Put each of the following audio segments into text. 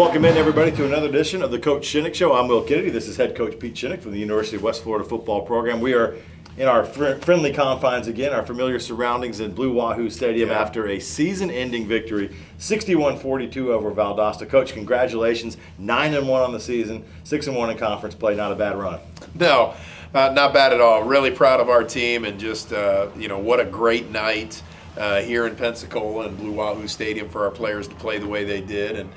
Welcome in, everybody, to another edition of the Coach Shinnick Show. I'm Will Kennedy. This is head coach Pete Shinnick from the University of West Florida football program. We are in our friendly confines again, our familiar surroundings in Blue Wahoo Stadium after a season-ending victory, 61-42 over Valdosta. Coach, congratulations. 9-1 on the season, 6-1 in conference play. Not a bad run. No, not bad at all. Really proud of our team, and just what a great night here in Pensacola and Blue Wahoo Stadium for our players to play the way they did, and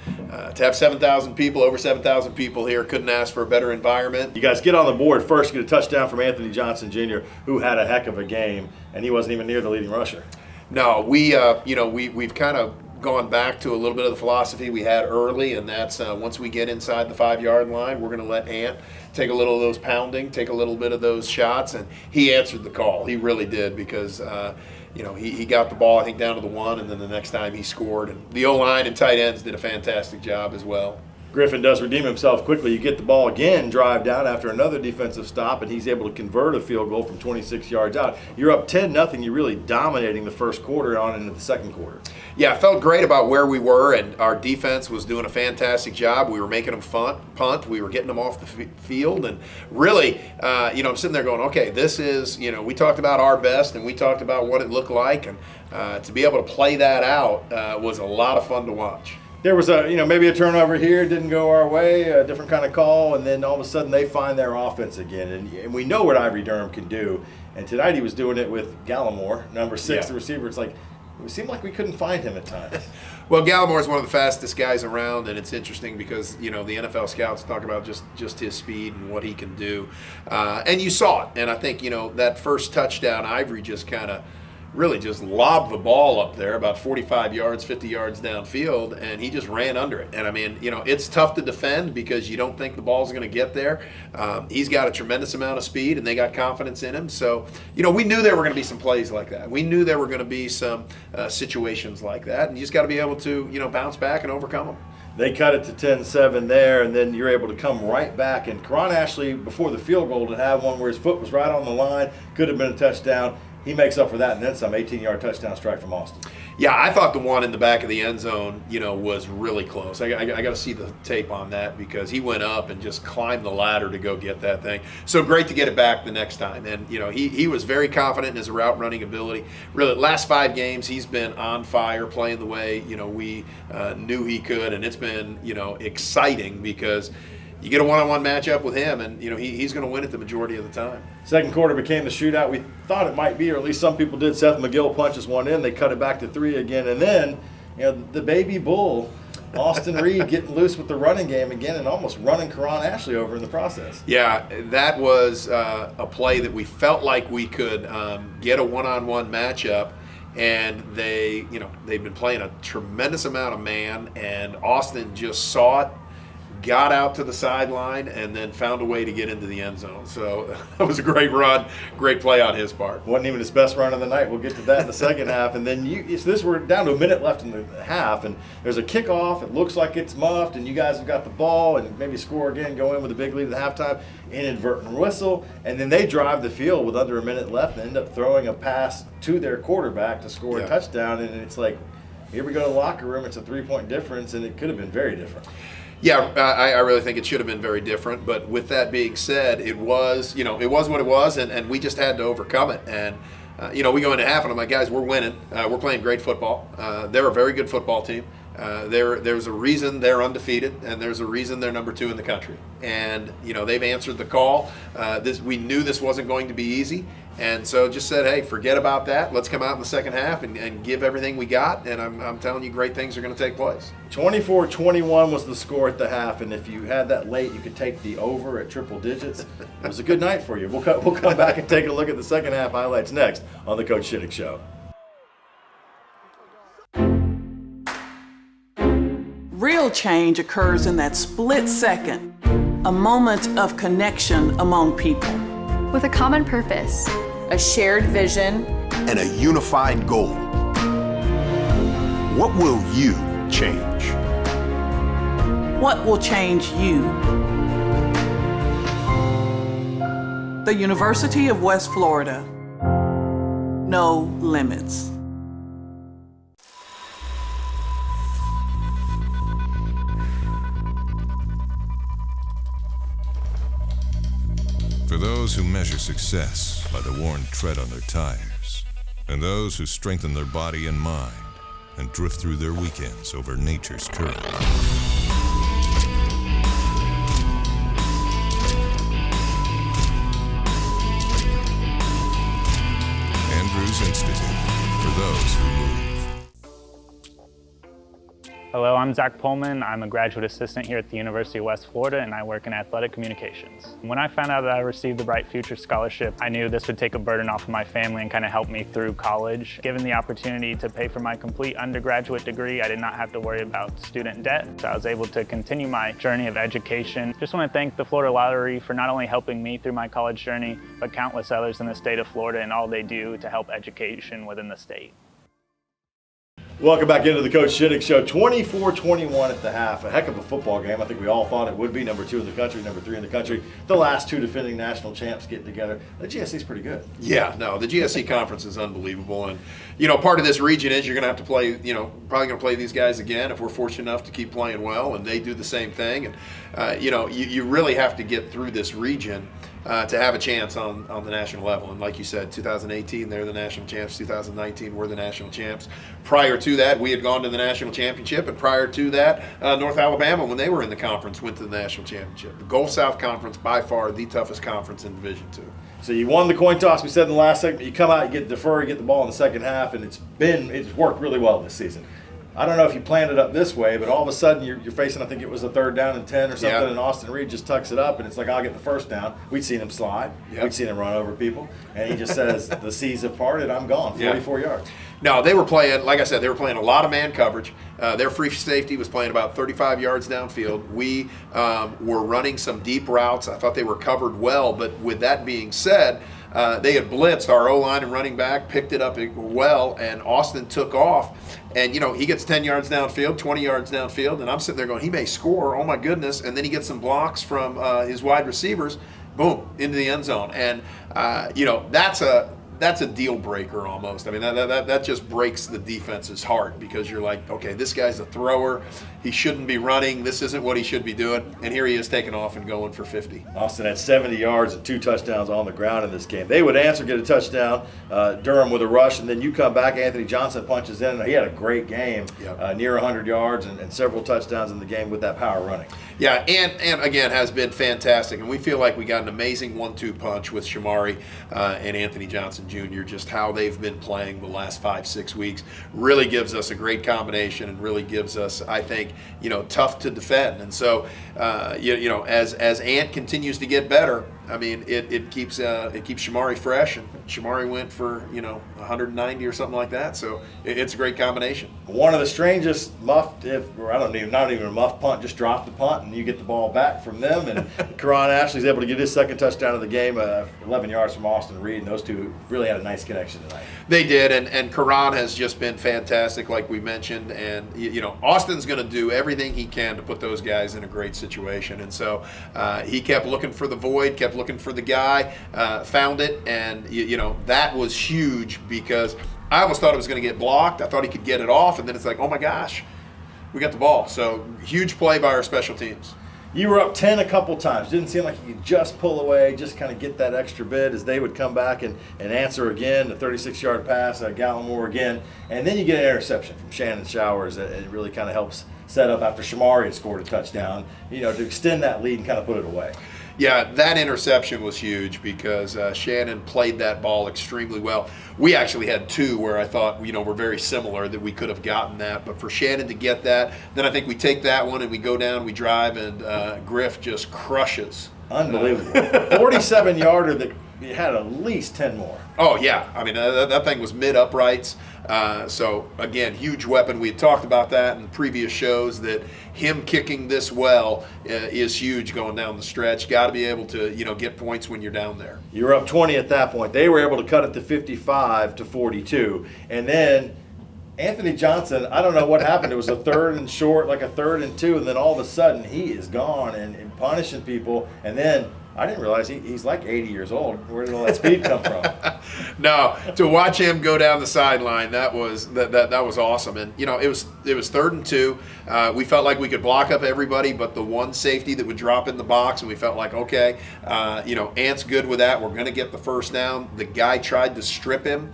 to have 7,000 people, over 7,000 people here, couldn't ask for a better environment. You guys get on the board first. Get a touchdown from Anthony Johnson Jr., who had a heck of a game, and he wasn't even near the leading rusher. No, we've kind of gone back to a little bit of the philosophy we had early, and that's once we get inside the 5-yard line, we're going to let Ant take a little of those pounding, take a little bit of those shots, and he answered the call. He really did, because he got the ball, I think, down to the 1, and then the next time he scored. And the O-line and tight ends did a fantastic job as well. Griffin does redeem himself quickly. You get the ball again, drive down after another defensive stop, and he's able to convert a field goal from 26 yards out. You're up 10-0. You're really dominating the first quarter on into the second quarter. Yeah, I felt great about where we were, and our defense was doing a fantastic job. We were making them punt. We were getting them off the field, and really, I'm sitting there going, okay, this is, we talked about our best, and we talked about what it looked like, and to be able to play that out was a lot of fun to watch. There was maybe a turnover here, didn't go our way, a different kind of call, and then all of a sudden they find their offense again. And we know what Ivory Durham can do. And tonight he was doing it with Gallimore, number 6, the receiver. It's like, it seemed like we couldn't find him at times. Well, Gallimore is one of the fastest guys around, and it's interesting because, the NFL scouts talk about just his speed and what he can do. And you saw it. And I think, that first touchdown, Ivory just kind of really just lobbed the ball up there about 45 yards, 50 yards downfield, and he just ran under it. And I mean, it's tough to defend because you don't think the ball's going to get there. He's got a tremendous amount of speed, and they got confidence in him. So, we knew there were going to be some plays like that. We knew there were going to be some situations like that, and you just got to be able to, bounce back and overcome them. They cut it to 10-7 there, and then you're able to come right back. And Karan Ashley, before the field goal, to have one where his foot was right on the line, could have been a touchdown. He makes up for that, and then some. 18-yard touchdown strike from Austin. Yeah, I thought the one in the back of the end zone, was really close. I got to see the tape on that, because he went up and just climbed the ladder to go get that thing. So great to get it back the next time. And, he was very confident in his route running ability. Really, last 5 games, he's been on fire, playing the way, we knew he could. And it's been, exciting, because you get a one-on-one matchup with him, and he's going to win it the majority of the time. Second quarter became the shootout we thought it might be, or at least some people did. Seth McGill punches one in. They cut it back to 3 again, and then the baby bull, Austin Reed, getting loose with the running game again and almost running Karan Ashley over in the process. Yeah, that was a play that we felt like we could get a one-on-one matchup. And they've been playing a tremendous amount of man, and Austin just saw it, got out to the sideline, and then found a way to get into the end zone. So that was a great run, great play on his part. Wasn't even his best run of the night. We'll get to that in the second half. And then we're down to a minute left in the half, and there's a kickoff. It looks like it's muffed, and you guys have got the ball and maybe score again, go in with a big lead at halftime. Inadvertent whistle, and then they drive the field with under a minute left and end up throwing a pass to their quarterback to score a touchdown. And it's like, here we go to the locker room. It's a 3-point difference, and it could have been very different. Yeah, I really think it should have been very different. But with that being said, it was what it was, and we just had to overcome it. And we go into half, and I'm like, guys, we're winning. We're playing great football. They're a very good football team. There's a reason they're undefeated, and there's a reason they're number 2 in the country. And they've answered the call. We knew this wasn't going to be easy, and so just said, hey, forget about that. Let's come out in the second half and give everything we got. And I'm telling you, great things are going to take place. 24-21 was the score at the half, and if you had that late, you could take the over at triple digits. It was a good night for you. We'll come back and take a look at the second half highlights next on the Coach Shinnick Show. Real change occurs in that split second, a moment of connection among people. With a common purpose, a shared vision, and a unified goal. What will you change? What will change you? The University of West Florida. No limits. For those who measure success by the worn tread on their tires, and those who strengthen their body and mind and drift through their weekends over nature's current. Andrews Institute, for those who move. Hello, I'm Zach Pullman. I'm a graduate assistant here at the University of West Florida, and I work in athletic communications. When I found out that I received the Bright Future Scholarship, I knew this would take a burden off of my family and kind of help me through college. Given the opportunity to pay for my complete undergraduate degree, I did not have to worry about student debt, so I was able to continue my journey of education. Just want to thank the Florida Lottery for not only helping me through my college journey, but countless others in the state of Florida and all they do to help education within the state. Welcome back into the Coach Shinnick Show. 24-21 at the half. A heck of a football game. I think we all thought it would be. Number 2 in the country, number 3 in the country. The last 2 defending national champs getting together. The GSC is pretty good. Yeah, no, the GSC conference is unbelievable. And, you know, part of this region is you're going to have to play, you know, probably going to play these guys again if we're fortunate enough to keep playing well, and they do the same thing. And, you know, you really have to get through this region to have a chance on the national level. And like you said, 2018, they're the national champs. 2019, we're the national champs. Prior to that, we had gone to the national championship. And prior to that, North Alabama, when they were in the conference, went to the national championship. The Gulf South Conference, by far the toughest conference in Division II. So you won the coin toss. We said in the last segment, you come out, you get the ball in the second half, and it's worked really well this season. I don't know if you planned it up this way, but all of a sudden you're facing, I think it was a 3rd down and 10 or something, Yeah. and Austin Reed just tucks it up, and it's like, I'll get the first down. We'd seen him slide. Yep. We'd seen him run over people. And he just says, the seas have parted, I'm gone, 44 yards. No, they were playing, like I said, they were playing a lot of man coverage. Their free safety was playing about 35 yards downfield. We were running some deep routes. I thought they were covered well, but with that being said, they had blitzed our O-line and running back, picked it up well, and Austin took off. And, you know, he gets 10 yards downfield, 20 yards downfield, and I'm sitting there going, he may score, oh my goodness. And then he gets some blocks from his wide receivers, boom, into the end zone. And, you know, that's a deal breaker almost. I mean, that just breaks the defense's heart, because you're like, okay, this guy's a thrower. He shouldn't be running. This isn't what he should be doing. And here he is taking off and going for 50. Austin had 70 yards and 2 touchdowns on the ground in this game. They would answer, get a touchdown, Durham with a rush, and then you come back, Anthony Johnson punches in, and he had a great game, near 100 yards and several touchdowns in the game with that power running. Yeah, and again, has been fantastic. And we feel like we got an amazing 1-2 punch with Shamari and Anthony Johnson Jr. Just how they've been playing the last 5-6 weeks really gives us a great combination, and really gives us, I think, you know, tough to defend. And so, you know, as Ant continues to get better, I mean, it keeps Shamari fresh, and Shamari went for, you know, 190 or something like that. So it's a great combination. One of the strangest not even a muff punt, just drop the punt and you get the ball back from them. And Karan Ashley's able to get his second touchdown of the game, 11 yards from Austin Reed, and those two really had a nice connection tonight. They did, and Karan has just been fantastic, like we mentioned. And you know, Austin's going to do everything he can to put those guys in a great situation. And so he kept looking for the void, kept looking for the guy, found it, and you know, that was huge, because I almost thought it was going to get blocked. I thought he could get it off, and then it's like, oh my gosh, we got the ball. So huge play by our special teams. You were up 10 a couple times. Didn't seem like you could just pull away, just kind of get that extra bit as they would come back and answer again. The 36-yard pass, Gallimore again. And then you get an interception from Shannon Showers. It really kind of helps set up after Shamari had scored a touchdown, you know, to extend that lead and kind of put it away. Yeah, that interception was huge, because Shannon played that ball extremely well. We actually had two where I thought, you know, we're very similar, that we could have gotten that. But for Shannon to get that, then I think we take that one and we go down, we drive, and Griff just crushes. Unbelievable. 47-yarder that you had at least 10 more. Oh, yeah. I mean, that thing was mid-uprights. So, again, huge weapon. We had talked about that in previous shows, that him kicking this well is huge going down the stretch. Got to be able to, you know, get points when you're down there. You were up 20 at that point. They were able to cut it to 55 to 42. And then Anthony Johnson, I don't know what happened. It was a 3rd and short, like a 3rd and 2, and then all of a sudden he is gone and punishing people. And then I didn't realize he's like 80 years old. Where did all that speed come from? No, to watch him go down the sideline, that was awesome. And it was 3rd and 2. We felt like we could block up everybody, but the one safety that would drop in the box, and we felt like, okay, Ant's good with that. We're going to get the first down. The guy tried to strip him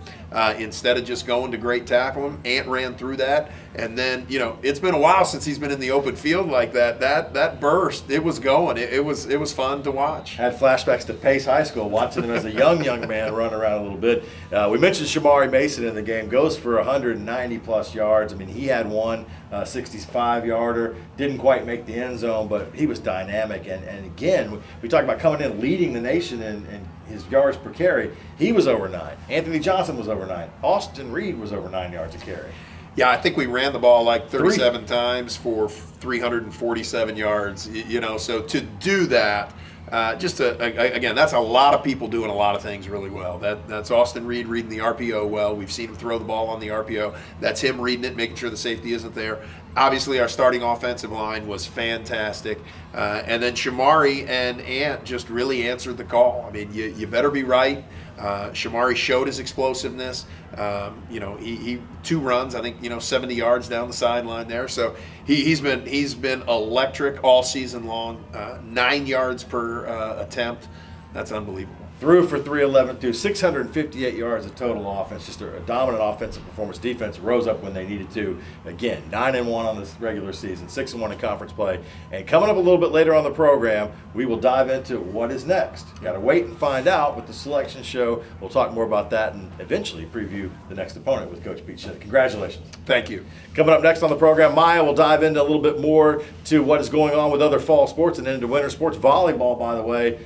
instead of just going to great tackle him. Ant ran through that, and then it's been a while since he's been in the open field like that. That burst, it was going. It was fun to watch. Had flashbacks to Pace High School, watching him as a young man run around a little bit. We mentioned Shamari Mason in the game, goes for 190-plus yards. I mean, he had one 65-yarder, didn't quite make the end zone, but he was dynamic. And again, we talk about coming in leading the nation in his yards per carry. He was over 9. Anthony Johnson was over 9. Austin Reed was over 9 yards a carry. Yeah, I think we ran the ball like 37 times for 347 yards. So to do that, again, that's a lot of people doing a lot of things really well. That's Austin Reed reading the RPO well. We've seen him throw the ball on the RPO. That's him reading it, making sure the safety isn't there. Obviously, our starting offensive line was fantastic. And then Shamari and Ant just really answered the call. I mean, you better be right. Shamari showed his explosiveness. He 2 runs, I think, 70 yards down the sideline there. So he's been electric all season long. 9 yards per attempt. That's unbelievable. Threw for 311 through 658 yards of total offense. Just a dominant offensive performance. Defense rose up when they needed to. Again, 9-1 on this regular season, 6-1 in conference play. And coming up a little bit later on the program, we will dive into what is next. Got to wait and find out with the selection show. We'll talk more about that and eventually preview the next opponent with Coach Pete Shinnick. Congratulations. Thank you. Coming up next on the program, Maya will dive into a little bit more to what is going on with other fall sports and into winter sports. Volleyball, by the way,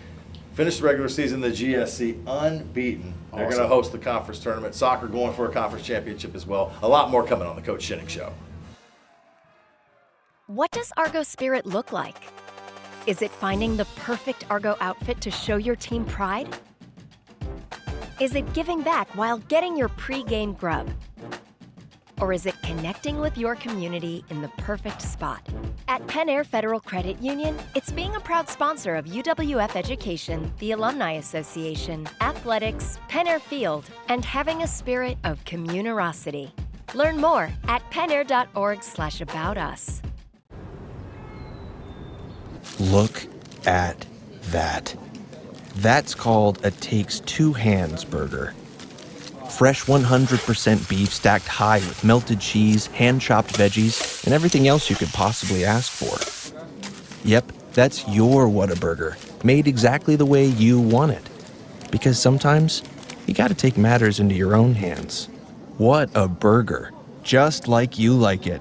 finished the regular season, the GSC unbeaten. They're going to host the conference tournament. Soccer going for a conference championship as well. A lot more coming on the Coach Shinnick Show. What does Argos spirit look like? Is it finding the perfect Argo outfit to show your team pride? Is it giving back while getting your pre-game grub? Or is it connecting with your community in the perfect spot? At Penn Air Federal Credit Union, it's being a proud sponsor of UWF Education, the Alumni Association, athletics, Penn Air Field, and having a spirit of communerosity. Learn more at pennair.org/aboutus. Look at that. That's called a takes 2 hands burger. Fresh 100% beef stacked high with melted cheese, hand-chopped veggies, and everything else you could possibly ask for. Yep, that's your Whataburger, made exactly the way you want it. Because sometimes, you gotta take matters into your own hands. What a burger, just like you like it.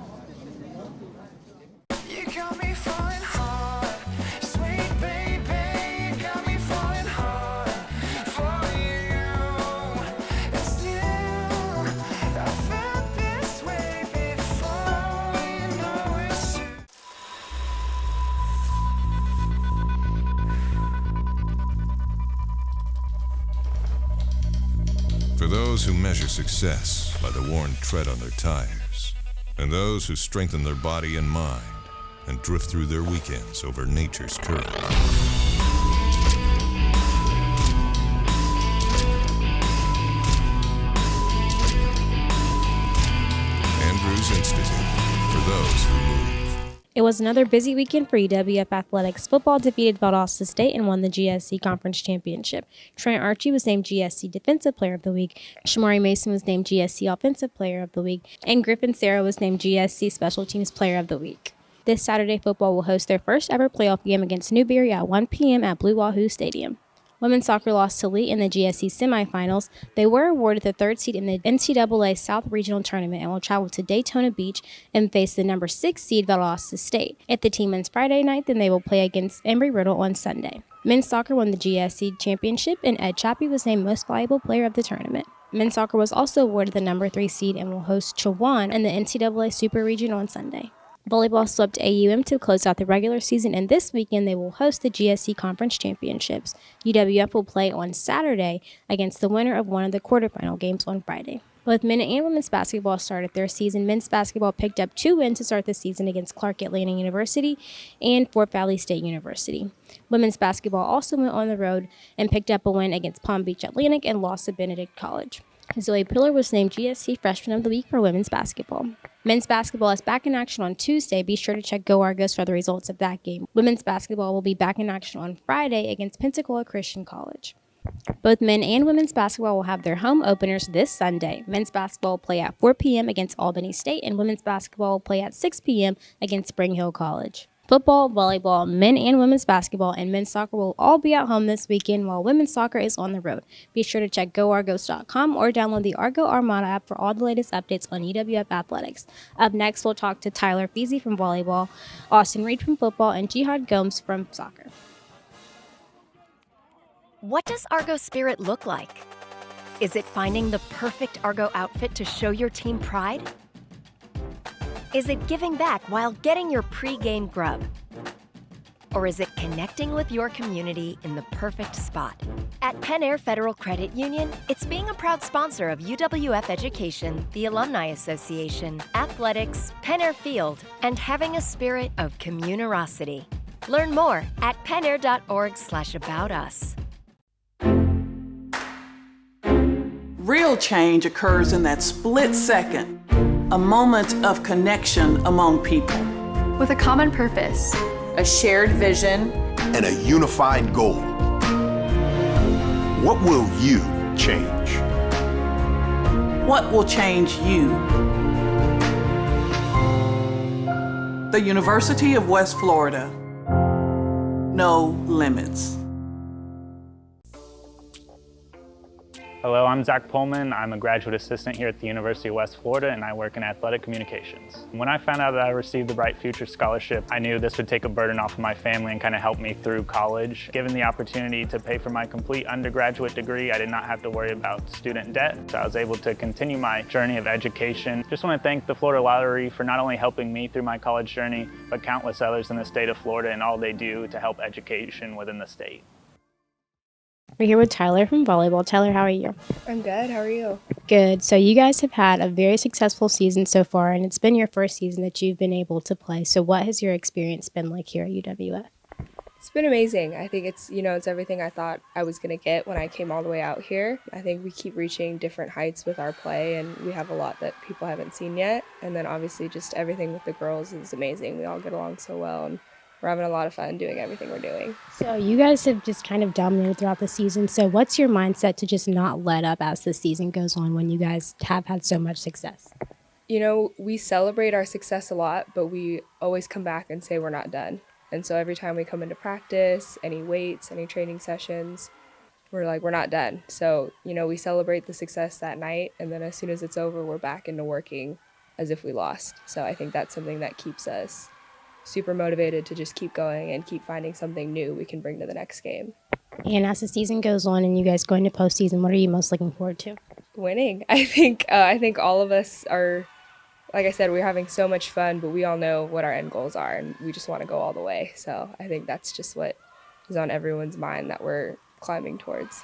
For those who measure success by the worn tread on their tires, and those who strengthen their body and mind and drift through their weekends over nature's current. Andrews Institute, for those who move. It was another busy weekend for UWF Athletics. Football defeated Valdosta State and won the GSC Conference Championship. Trent Archie was named GSC Defensive Player of the Week. Shamari Mason was named GSC Offensive Player of the Week. And Griffin Sarah was named GSC Special Teams Player of the Week. This Saturday, football will host their first ever playoff game against Newberry at 1 p.m. at Blue Wahoo Stadium. Women's soccer lost to Lee in the GSC semifinals. They were awarded the 3rd seed in the NCAA South Regional Tournament and will travel to Daytona Beach and face the number 6 seed Valdosta State. If the team wins Friday night, then they will play against Embry-Riddle on Sunday. Men's soccer won the GSC Championship, and Ed Chappie was named Most Valuable Player of the tournament. Men's soccer was also awarded the number 3 seed and will host Chowan in the NCAA Super Region on Sunday. Volleyball swept AUM to close out the regular season, and this weekend they will host the GSC Conference Championships. UWF will play on Saturday against the winner of one of the quarterfinal games on Friday. Both men and women's basketball started their season. Men's basketball picked up 2 wins to start the season against Clark Atlanta University and Fort Valley State University. Women's basketball also went on the road and picked up a win against Palm Beach Atlantic and lost to Benedict College. Zoe Pillar was named GSC Freshman of the Week for women's basketball. Men's basketball is back in action on Tuesday. Be sure to check Go Argos for the results of that game. Women's basketball will be back in action on Friday against Pensacola Christian College. Both men and women's basketball will have their home openers this Sunday. Men's basketball will play at 4 p.m. against Albany State, and women's basketball will play at 6 p.m. against Spring Hill College. Football, volleyball, men and women's basketball, and men's soccer will all be at home this weekend, while women's soccer is on the road. Be sure to check GoArgos.com or download the Argo Armada app for all the latest updates on UWF athletics. Up next, we'll talk to Tyler Feasy from volleyball, Austin Reed from football, and Jihad Gomes from soccer. What does Argo spirit look like? Is it finding the perfect Argo outfit to show your team pride? Is it giving back while getting your pre-game grub? Or is it connecting with your community in the perfect spot? At Penn Air Federal Credit Union, it's being a proud sponsor of UWF Education, the Alumni Association, athletics, Penn Air Field, and having a spirit of communerosity. Learn more at pennair.org/aboutus. Real change occurs in that split second, a moment of connection among people. With a common purpose, a shared vision, and a unified goal. What will you change? What will change you? The University of West Florida. No limits. Hello, I'm Zach Pullman. I'm a graduate assistant here at the University of West Florida, and I work in athletic communications. When I found out that I received the Bright Future Scholarship, I knew this would take a burden off of my family and kind of help me through college. Given the opportunity to pay for my complete undergraduate degree, I did not have to worry about student debt, so I was able to continue my journey of education. Just want to thank the Florida Lottery for not only helping me through my college journey, but countless others in the state of Florida and all they do to help education within the state. We're here with Tyler from volleyball. Tyler, how are you? I'm good. How are you? Good. So you guys have had a very successful season so far, and it's been your first season that you've been able to play. So what has your experience been like here at UWF? It's been amazing. I think it's everything I thought I was going to get when I came all the way out here. I think we keep reaching different heights with our play, and we have a lot that people haven't seen yet. And then obviously just everything with the girls is amazing. We all get along so well, and we're having a lot of fun doing everything we're doing. So you guys have just kind of dominated throughout the season. So what's your mindset to just not let up as the season goes on when you guys have had so much success? We celebrate our success a lot, but we always come back and say we're not done. And so every time we come into practice, any weights, any training sessions, we're like, we're not done. So, we celebrate the success that night, and then as soon as it's over, we're back into working as if we lost. So I think that's something that keeps us super motivated to just keep going and keep finding something new we can bring to the next game. And as the season goes on and you guys go into postseason, what are you most looking forward to? Winning. I think all of us are, like I said, we're having so much fun, but we all know what our end goals are, and we just want to go all the way. So I think that's just what is on everyone's mind that we're climbing towards.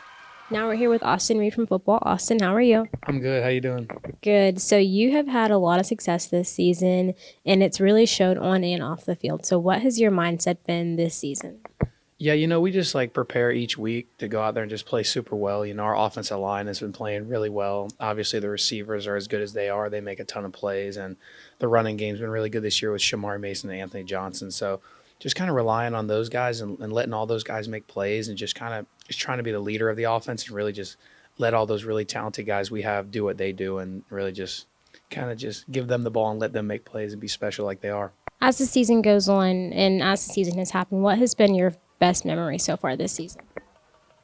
Now we're here with Austin Reed from football. Austin, how are you? I'm good. How you doing? Good. So you have had a lot of success this season, and it's really showed on and off the field. So what has your mindset been this season? Yeah, we just prepare each week to go out there and just play super well. Our offensive line has been playing really well. Obviously, the receivers are as good as they are. They make a ton of plays, and the running game's been really good this year with Shamari Mason and Anthony Johnson. So just kind of relying on those guys and letting all those guys make plays and just trying to be the leader of the offense and really just let all those really talented guys we have do what they do and really just give them the ball and let them make plays and be special like they are. As the season goes on and as the season has happened, what has been your best memory so far this season?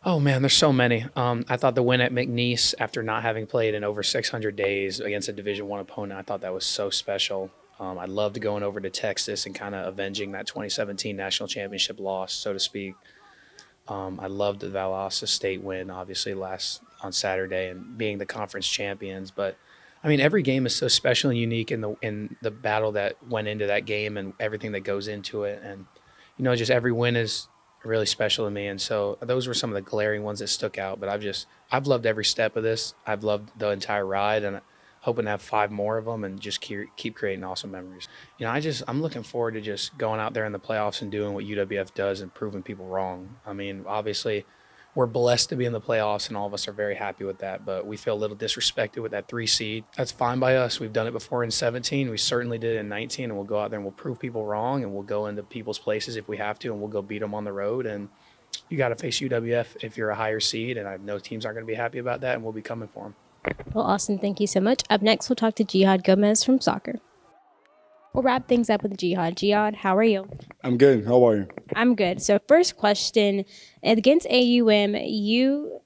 Oh, man, there's so many. I thought the win at McNeese after not having played in over 600 days against a Division I opponent, I thought that was so special. I loved going over to Texas and kind of avenging that 2017 national championship loss, so to speak. I loved the Valdosta State win, obviously, on Saturday and being the conference champions. But, every game is so special and unique in the battle that went into that game and everything that goes into it. And, just every win is really special to me. And so those were some of the glaring ones that stuck out. But I've loved every step of this. I've loved the entire ride. And hoping to have 5 more of them and just keep creating awesome memories. You know, I'm looking forward to just going out there in the playoffs and doing what UWF does and proving people wrong. I mean, obviously, we're blessed to be in the playoffs, and all of us are very happy with that, but we feel a little disrespected with that 3 seed. That's fine by us. We've done it before in 17. We certainly did it in 19, and we'll go out there and we'll prove people wrong, and we'll go into people's places if we have to, and we'll go beat them on the road. And you got to face UWF if you're a higher seed, and I know teams aren't going to be happy about that, and we'll be coming for them. Well, Austin, thank you so much. Up next, we'll talk to Jihad Gomez from soccer. We'll wrap things up with Jihad. Jihad, how are you? I'm good. How are you? I'm good. So first question, against AUM, you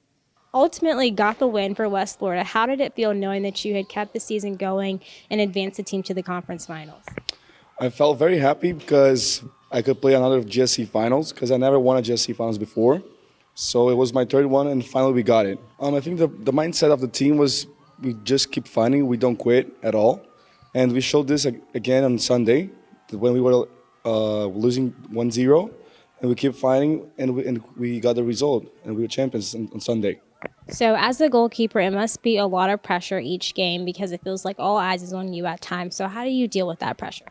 ultimately got the win for West Florida. How did it feel knowing that you had kept the season going and advanced the team to the conference finals? I felt very happy because I could play another GSC finals because I never won a GSC finals before. So it was my third one, and finally we got it. I think the mindset of the team was we just keep fighting. We don't quit at all. And we showed this again on Sunday when we were losing 1-0, and we kept fighting, and we got the result, and we were champions on Sunday. So as a goalkeeper, it must be a lot of pressure each game because it feels like all eyes is on you at times. So how do you deal with that pressure?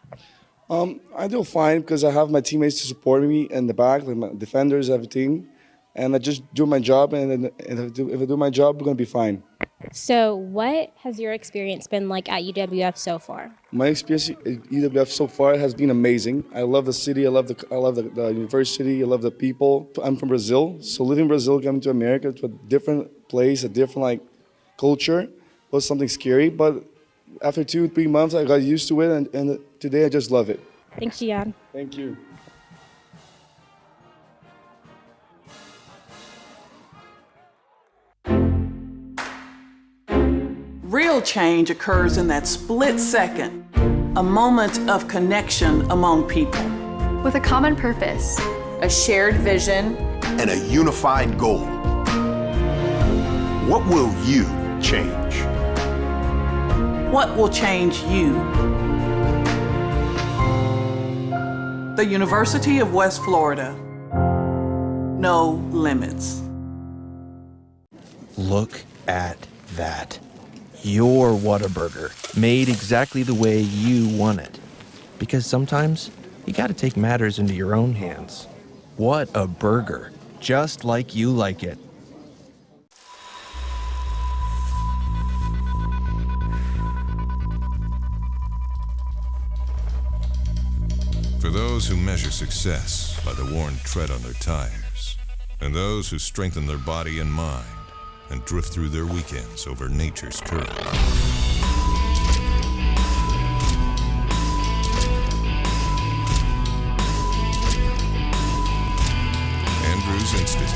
I do fine because I have my teammates to support me in the back, like my defenders, everything. And I just do my job, and if I do my job, we're going to be fine. So what has your experience been like at UWF so far? My experience at UWF so far has been amazing. I love the city. I love the university. I love the people. I'm from Brazil, so living in Brazil, coming to America to a different place, a different culture, was something scary. But after 2-3 months, I got used to it, and today I just love it. Thanks, Jihad. Thank you. Real change occurs in that split second, a moment of connection among people. With a common purpose, a shared vision, and a unified goal. What will you change? What will change you? The University of West Florida. No limits. Look at that. Your Whataburger, made exactly the way you want it. Because sometimes you gotta take matters into your own hands. What a burger, just like you like it. For those who measure success by the worn tread on their tires, and those who strengthen their body and mind, and drift through their weekends over nature's current. Andrews Institute,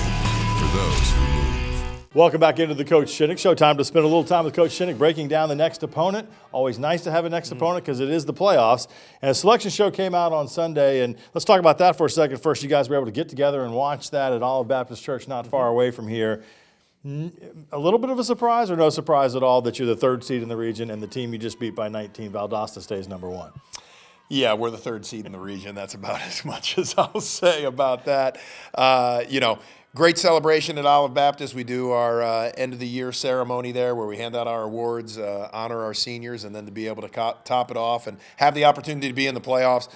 for those who move. Welcome back into the Coach Shinnick Show. Time to spend a little time with Coach Shinnick breaking down the next opponent. Always nice to have a next opponent because it is the playoffs. And a selection show came out on Sunday, and let's talk about that for a second. First, you guys were able to get together and watch that at Olive Baptist Church not far away from here. A little bit of a surprise or no surprise at all that you're the 3rd seed in the region and the team you just beat by 19, Valdosta, stays number 1? Yeah, we're the 3rd seed in the region. That's about as much as I'll say about that. Great celebration at Olive Baptist. We do our end of the year ceremony there where we hand out our awards, honor our seniors, and then to be able to top it off and have the opportunity to be in the playoffs,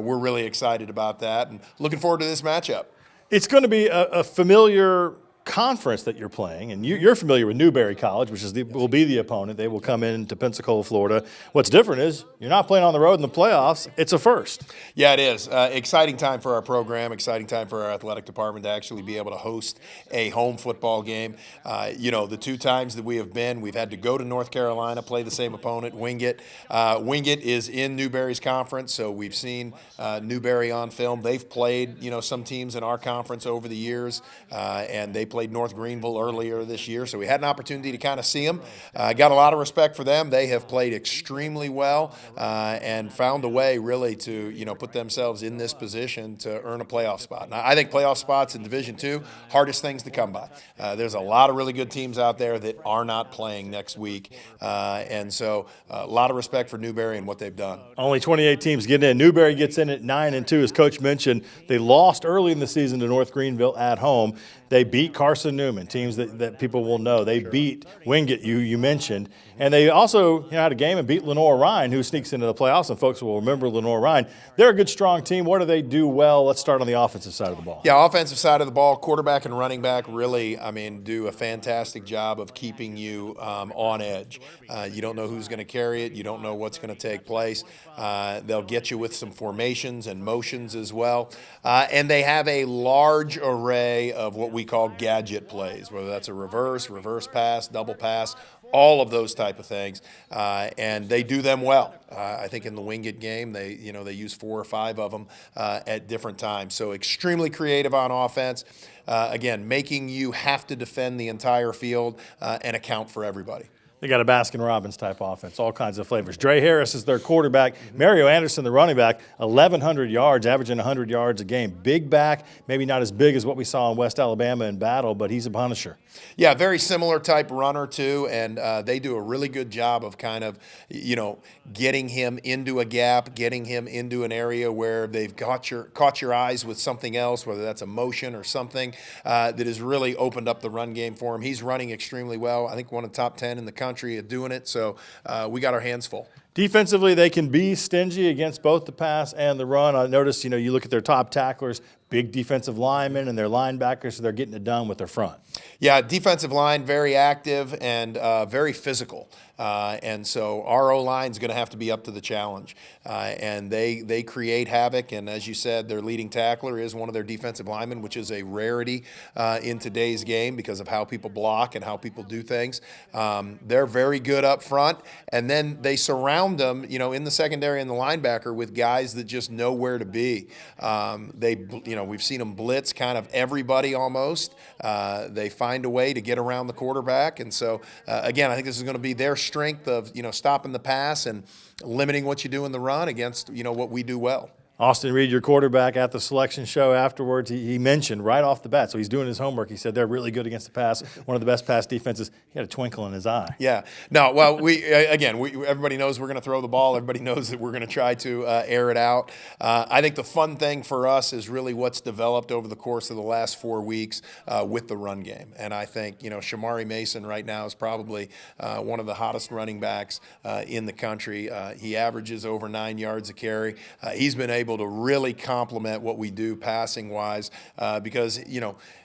we're really excited about that and looking forward to this matchup. It's going to be a familiar conference that you're playing, and you're familiar with Newberry College, which will be the opponent. They will come into Pensacola, Florida. What's different is you're not playing on the road in the playoffs. It's a first. Yeah, it is. Exciting time for our program, exciting time for our athletic department to actually be able to host a home football game. The 2 times that we have been, we've had to go to North Carolina, play the same opponent, Wingate. Wingate is in Newberry's conference, so we've seen Newberry on film. They've played, some teams in our conference over the years, and they played North Greenville earlier this year, so we had an opportunity to kind of see them. Got a lot of respect for them. They have played extremely well and found a way really to put themselves in this position to earn a playoff spot. Now, I think playoff spots in Division II, hardest things to come by. There's a lot of really good teams out there that are not playing next week, and so a lot of respect for Newberry and what they've done. Only 28 teams get in. Newberry gets in at 9-2, as Coach mentioned. They lost early in the season to North Greenville at home. They beat Carson Newman, teams that people will know. They beat Wingate, you mentioned. And they also had a game and beat Lenore Ryan, who sneaks into the playoffs, and folks will remember Lenore Ryan. They're a good, strong team. What do they do well? Let's start on the offensive side of the ball. Yeah, offensive side of the ball, quarterback and running back really, do a fantastic job of keeping you on edge. You don't know who's going to carry it. You don't know what's going to take place. They'll get you with some formations and motions as well. And they have a large array of what we call gadget plays, whether that's a reverse pass, double pass, all of those type of things, and they do them well. I think in the Wingate game, they use 4 or 5 of them at different times. So extremely creative on offense. Again, making you have to defend the entire field and account for everybody. They got a Baskin-Robbins type offense, all kinds of flavors. Dre Harris is their quarterback. Mario Anderson, the running back, 1,100 yards, averaging 100 yards a game. Big back, maybe not as big as what we saw in West Alabama in battle, but he's a punisher. Yeah, very similar type runner too, and they do a really good job of kind of, getting him into a gap, getting him into an area where they've caught your eyes with something else, whether that's a motion or something that has really opened up the run game for him. He's running extremely well. I think one of the top 10 in the country at doing it, so we got our hands full. Defensively, they can be stingy against both the pass and the run. I noticed, you look at their top tacklers, big defensive linemen and their linebackers, so they're getting it done with their front. Yeah, defensive line, very active and very physical. And so our O-line is going to have to be up to the challenge. And they create havoc. And as you said, their leading tackler is one of their defensive linemen, which is a rarity in today's game because of how people block and how people do things. They're very good up front. And then they surround them, in the secondary and the linebacker with guys that just know where to be. We've seen them blitz kind of everybody almost. They find a way to get around the quarterback. And so, again, I think this is going to be their strength of, stopping the pass and limiting what you do in the run against, what we do well. Austin Reed, your quarterback, at the selection show afterwards, he mentioned right off the bat, so he's doing his homework. He said they're really good against the pass, one of the best pass defenses. He had a twinkle in his eye. Yeah. No, well, everybody knows we're going to throw the ball. Everybody knows that we're going to try to air it out. I think the fun thing for us is really what's developed over the course of the last 4 weeks with the run game. And I think, Shamari Mason right now is probably one of the hottest running backs in the country. He averages over 9 yards a carry. He's been able to really complement what we do passing-wise because,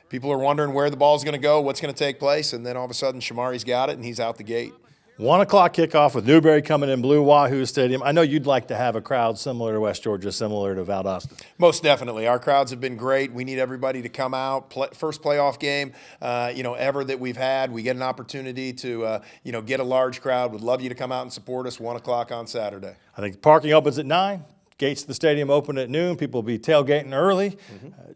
people are wondering where the ball's going to go, what's going to take place, and then all of a sudden Shamari's got it and he's out the gate. 1 o'clock kickoff with Newberry coming in Blue Wahoo Stadium. I know you'd like to have a crowd similar to West Georgia, similar to Valdosta. Most definitely. Our crowds have been great. We need everybody to come out. First playoff game, ever that we've had. We get an opportunity to, get a large crowd. Would love you to come out and support us 1 o'clock on Saturday. I think parking opens at 9. Gates to the stadium open at noon. People will be tailgating early,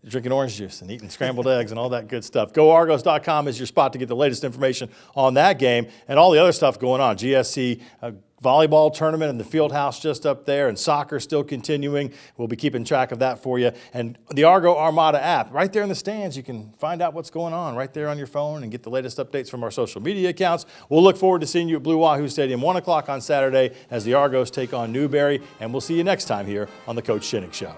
drinking orange juice and eating scrambled eggs and all that good stuff. GoArgos.com is your spot to get the latest information on that game and all the other stuff going on. GSC volleyball tournament in the field house just up there, and soccer still continuing. We'll be keeping track of that for you. And the Argo Armada app, right there in the stands, you can find out what's going on right there on your phone and get the latest updates from our social media accounts. We'll look forward to seeing you at Blue Wahoo Stadium 1 o'clock on Saturday as the Argos take on Newberry, and we'll see you next time here on the Coach Shinnick Show.